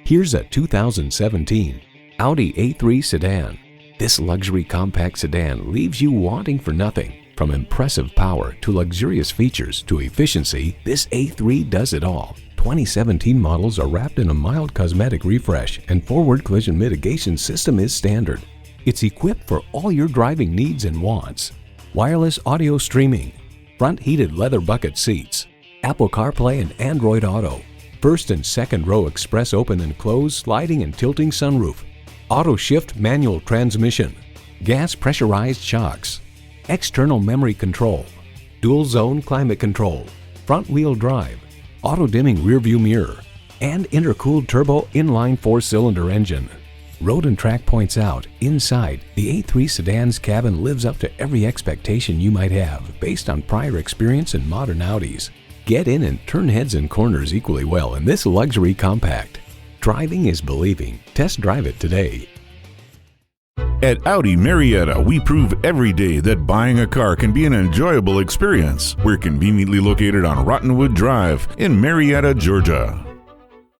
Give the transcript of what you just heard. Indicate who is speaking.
Speaker 1: Here's a 2017 Audi A3 sedan. This luxury compact sedan leaves you wanting for nothing. From impressive power to luxurious features to efficiency, this A3 does it all. 2017 models are wrapped in a mild cosmetic refresh, and forward collision mitigation system is standard. It's equipped for all your driving needs and wants. Wireless audio streaming, front heated leather bucket seats, Apple CarPlay and Android Auto, first and second row express open and close sliding and tilting sunroof, auto shift manual transmission, gas pressurized shocks, external memory control, dual zone climate control, front wheel drive, auto dimming rear view mirror, and intercooled turbo inline 4-cylinder engine. Road & Track points out, inside, the A3 sedan's cabin lives up to every expectation you might have based on prior experience in modern Audis. Get in and turn heads and corners equally well in this luxury compact. Driving is believing. Test drive it today.
Speaker 2: At Audi Marietta, we prove every day that buying a car can be an enjoyable experience. We're conveniently located on Rottenwood Drive in Marietta, Georgia.